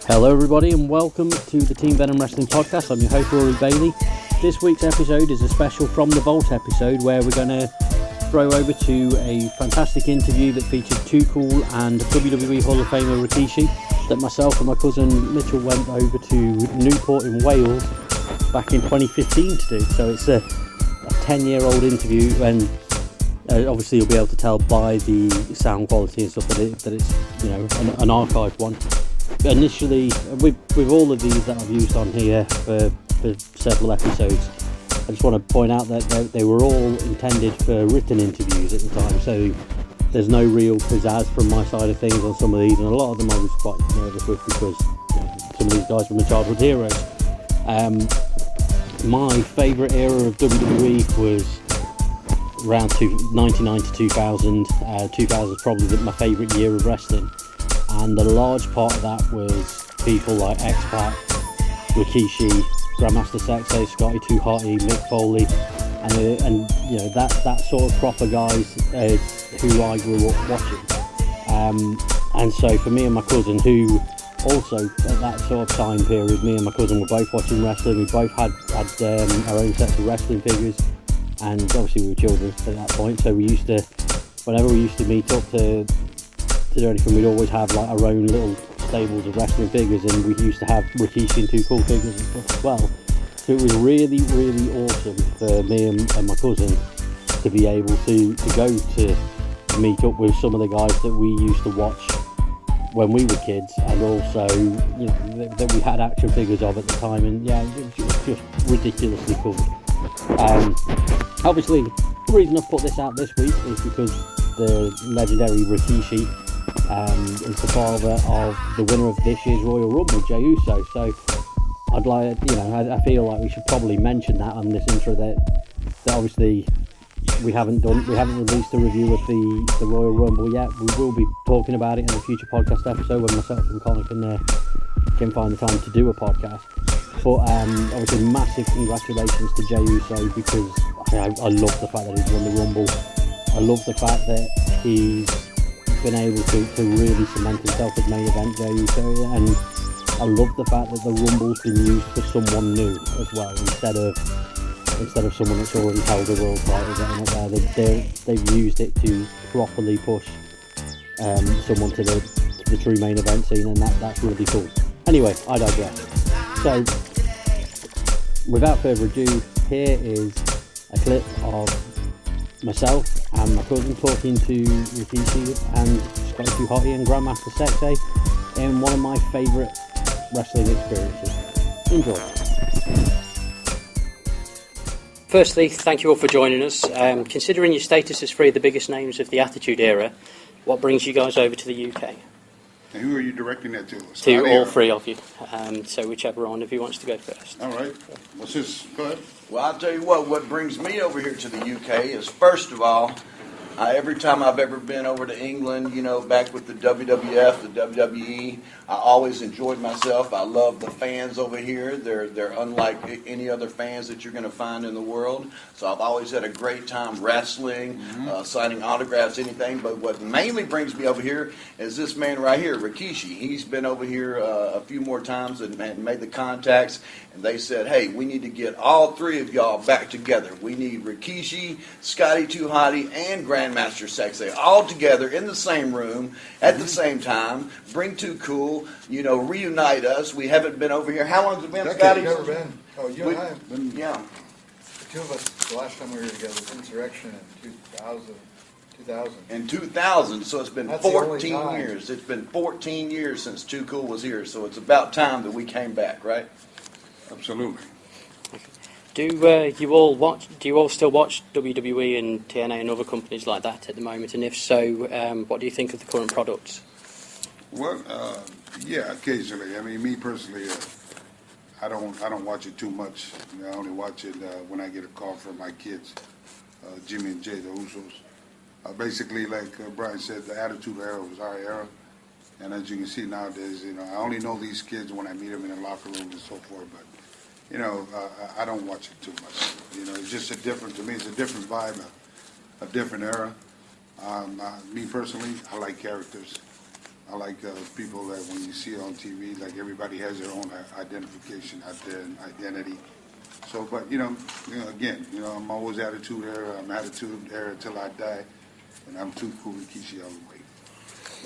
Hello everybody and welcome to the Team Venom Wrestling Podcast. I'm your host Rory Bailey. This week's episode is a special From the Vault episode where we're going to throw over to a fantastic interview that featured Too Cool and WWE Hall of Famer Rikishi that myself and my cousin Mitchell went over to Newport in Wales back in 2015 to do. So it's a 10-year-old interview, and obviously you'll be able to tell by the sound quality and stuff that it's an archived one. Initially, with all of these that I've used on here for several episodes, I just want to point out that they were all intended for written interviews at the time, so there's no real pizzazz from my side of things on some of these, and a lot of them I was quite nervous with because some of these guys were my childhood heroes. My favourite era of WWE was around 99 to 2000. 2000 is probably my favourite year of wrestling. And a large part of that was people like X-Pac, Rikishi, Grandmaster Sexay, Scotty 2 Hotty, Mick Foley, and that sort of proper guys who I grew up watching. And so for me and my cousin, who also at that sort of time period, me and my cousin were both watching wrestling. We both had our own sets of wrestling figures, and obviously we were children at that point. So whenever we used to meet up to do anything, we'd always have like our own little stables of wrestling figures, and we used to have Rikishi and Too Cool figures and stuff as well. So it was really, really awesome for me and my cousin to be able to go to meet up with some of the guys that we used to watch when we were kids, and also that we had action figures of at the time, and yeah, it was just ridiculously cool. Obviously, the reason I've put this out this week is because the legendary Rikishi is the father of the winner of this year's Royal Rumble, Jey Uso. So I'd like, I feel like we should probably mention that on this intro that obviously we haven't released a review of the Royal Rumble yet. We will be talking about it in a future podcast episode when myself and Connor can find the time to do a podcast. But obviously massive congratulations to Jey Uso, because I love the fact that he's won the Rumble. I love the fact that he's been able to really cement himself as main event Jey Uso, and I love the fact that the Rumble's been used for someone new as well, instead of someone that's already held a world title getting up there. They've used it to properly push someone to the true main event scene, and that's really cool. Anyway, I digress. So without further ado, here is a clip of myself and my cousin talking to Rikishi and Scotty 2 Hotty and Grandmaster Sexay in one of my favourite wrestling experiences. Enjoy. Firstly, thank you all for joining us. Considering your status as three of the biggest names of the Attitude Era, what brings you guys over to the UK? And who are you directing that to? To all three of you. So whichever one of you wants to go first. All right. What's this? Go ahead. Well, I'll tell you what brings me over here to the UK is, first of all, every time I've ever been over to England, back with the WWF, the WWE, I always enjoyed myself. I love the fans over here. They're unlike any other fans that you're going to find in the world. So I've always had a great time wrestling, signing autographs, anything. But what mainly brings me over here is this man right here, Rikishi. He's been over here a few more times and made the contacts. And they said, hey, we need to get all three of y'all back together. We need Rikishi, Scotty 2 Hotty, and Grandmaster Sexay all together in the same room at the same time. Bring Too Cool, reunite us. We haven't been over here. How long has it been, Scotty? Never been. Oh, you and I have been. Yeah. The two of us, the last time we were together was Insurrection in 2000. In 2000, so it's been That's the 14 only time. years. It's been 14 years since Too Cool was here, so it's about time that we came back, right? Absolutely. Do you all still watch WWE and TNA and other companies like that at the moment? And if so, what do you think of the current products? Well, yeah, occasionally. I mean, me personally, I don't watch it too much. I only watch it when I get a call from my kids, Jimmy and Jay, the Usos. Basically, like Brian said, the Attitude Era was our era. And as you can see nowadays, I only know these kids when I meet them in the locker room and so forth. But I don't watch it too much. It's just to me, it's a different vibe, a different era. Me personally, I like characters. I like people that when you see it on TV, like everybody has their own identification, identity. So, but again, I'm always attitude era. I'm attitude era till I die, and I'm too cool Rikishi all the way.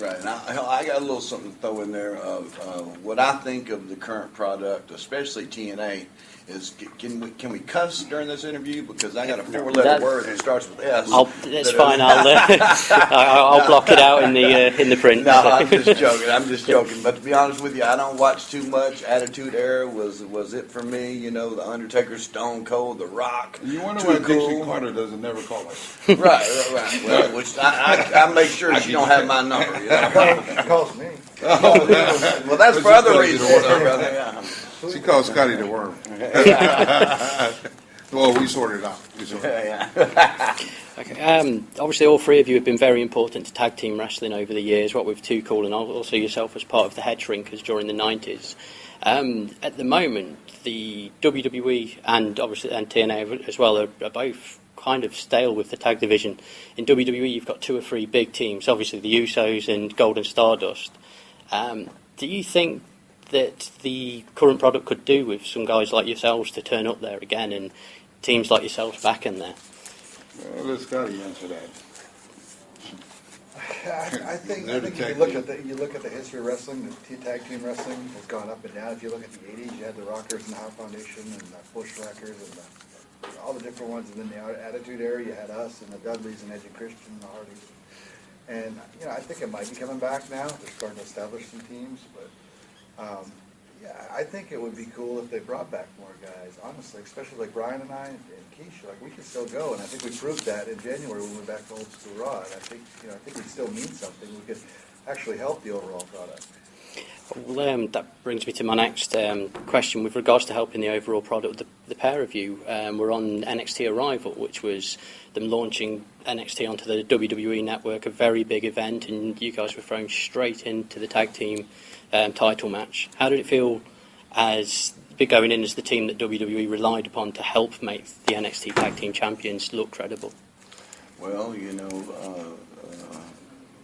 Right, and I got a little something to throw in there of what I think of the current product, especially TNA, is can we cuss during this interview? Because I got a 4-letter word that starts with S. That's fine. I'll block it out in the print. No, I'm just joking. But to be honest with you, I don't watch too much. Attitude Era was it for me. The Undertaker, Stone Cold, The Rock. You wonder Too why cool. Dixie Carter doesn't never call us. Right. Well, which I make sure she don't have my number. It calls me. Well, that's for other reasons, brother. Yeah. She calls Scotty the Worm. Well, we sorted it out. Okay. Obviously, all three of you have been very important to tag team wrestling over the years. What with Too Cool and also yourself as part of the Head Shrinkers during the 90s. At the moment, the WWE and TNA as well are both kind of stale with the tag division. In WWE, you've got 2 or 3 big teams. Obviously, the Usos and Golden Stardust. Do you think that the current product could do with some guys like yourselves to turn up there again and teams like yourselves back in there? Well, let Scotty answer that. I think They're the if you look at the history of wrestling, the tag team wrestling has gone up and down. If you look at the 80s, you had the Rockers and the Hart Foundation and the Bushwhackers and all the different ones. And then the Attitude Era, you had us and the Dudleys and Edge and Christian and the Hardys. And, I think it might be coming back now. They're starting to establish some teams. But, I think it would be cool if they brought back more guys, honestly, especially like Brian and I and Keisha. Like, we could still go. And I think we proved that in January when we went back to Old School Raw. And I think we still mean something. We could actually help the overall product. Well, that brings me to my next question with regards to helping the overall product. The pair of you were on NXT Arrival, which was them launching NXT onto the WWE network, a very big event, and you guys were thrown straight into the tag team title match. How did it feel as going in as the team that WWE relied upon to help make the NXT tag team champions look credible? Well,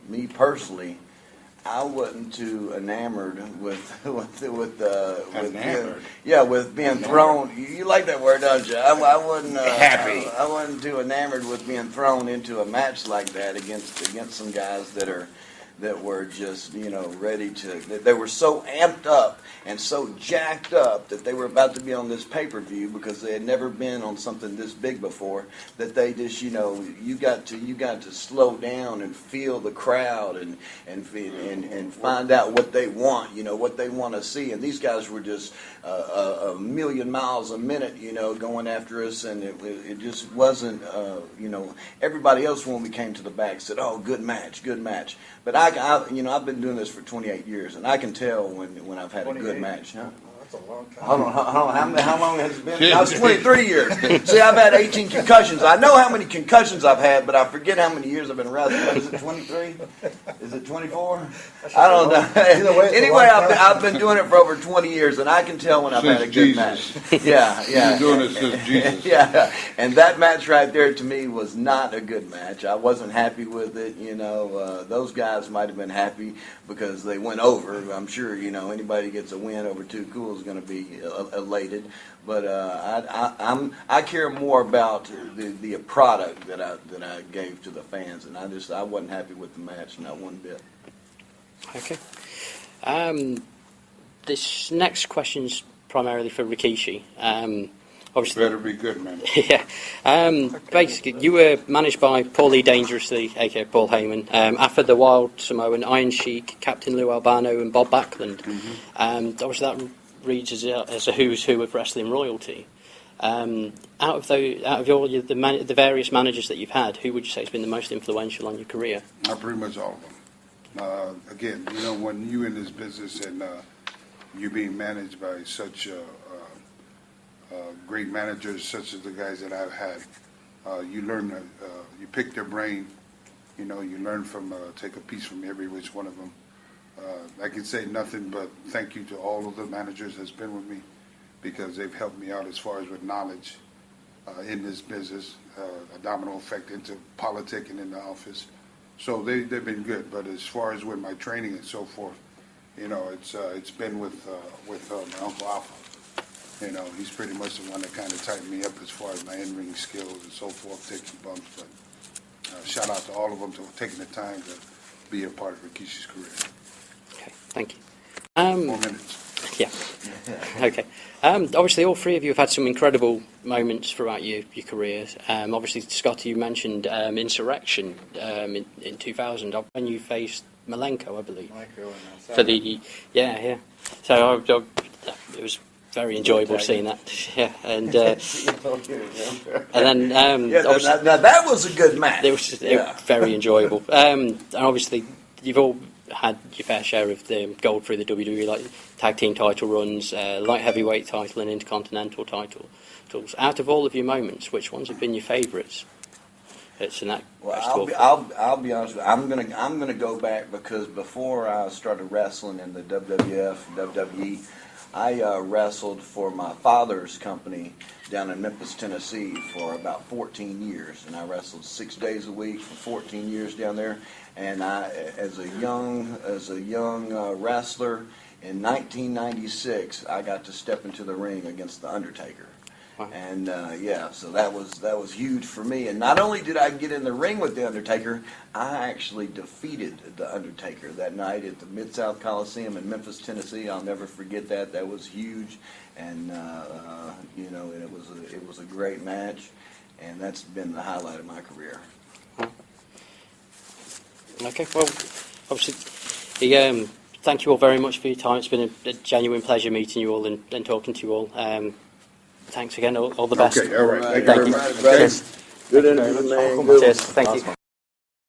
me personally, I wasn't too enamored with being thrown. You like that word, don't you? I wasn't happy. I wasn't too enamored with being thrown into a match like that against some guys that were just ready to. They were so amped up and so jacked up that they were about to be on this pay-per-view because they had never been on something this big before. That they just you got to slow down and feel the crowd and find out what they want. What they want to see. And these guys were just a million miles a minute. Going after us, and it just wasn't. Everybody else when we came to the back said, "Oh, good match." But I've been doing this for 28 years, and I can tell when I've had a good match. Huh? That's a long time. Hold on. How long has it been? I was 23 years. See, I've had 18 concussions. I know how many concussions I've had, but I forget how many years I've been wrestling. Is it 23? Is it 24? I don't know. Anyway, I've been doing it for over 20 years, and I can tell when I've had a good match. Yeah. You've been doing it since Jesus. Yeah, and that match right there to me was not a good match. I wasn't happy with it. Those guys might have been happy because they went over. I'm sure anybody who gets a win over Too Cool is going to be elated. But I care more about the product that I gave to the fans, and I wasn't happy with the match, not one bit. Okay. This next question's primarily for Rikishi. Obviously, Better be good, man. yeah. Basically, you were managed by Paulie Dangerously, aka Paul Heyman, after the Wild Samoan, Iron Sheik, Captain Lou Albano, and Bob Backlund. Obviously, that reads as a who's who of wrestling royalty. Out of all the various managers that you've had, who would you say has been the most influential on your career? Pretty much all of them. Again, when you in this business and you being managed by such great managers, such as the guys that I've had, you learn, you pick their brain. You learn from, take a piece from every which one of them. I can say nothing but thank you to all of the managers that's been with me because they've helped me out as far as with knowledge in this business, a domino effect into politicking in the office. So they've been good. But as far as with my training and so forth, you know, it's been with my Uncle Alpha. You know, he's pretty much the one that kind of tightened me up as far as my in-ring skills and so forth, taking bumps. But shout out to all of them for taking the time to be a part of Rikishi's career. Okay, thank you. 4 minutes. Yeah. Okay. Obviously, all three of you have had some incredible moments throughout your careers. Obviously, Scott, you mentioned Insurrection in 2000 when you faced Malenko, I believe. For the So it was very enjoyable seeing that. Yeah, and then now that was a good match. it was very enjoyable. And obviously, you've all had your fair share of the gold through the WWE, like tag team title runs, light heavyweight title, and intercontinental titles. Out of all of your moments, which ones have been your favourites? Well, I'll be honest with you. I'm gonna go back because before I started wrestling in the WWF, WWE, I wrestled for my father's company down in Memphis, Tennessee for about 14 years, and I wrestled 6 days a week for 14 years down there. And I, as a young wrestler, in 1996, I got to step into the ring against the Undertaker. Wow. And so that was huge for me. And not only did I get in the ring with the Undertaker, I actually defeated the Undertaker that night at the Mid-South Coliseum in Memphis, Tennessee. I'll never forget that. That was huge, and and it was a great match, and that's been the highlight of my career. Okay, well, obviously, thank you all very much for your time. It's been a genuine pleasure meeting you all and talking to you all. Thanks again. All the best. Okay, all right. Thank you Thank very you. much. Good interview, man. Cheers. Thank you.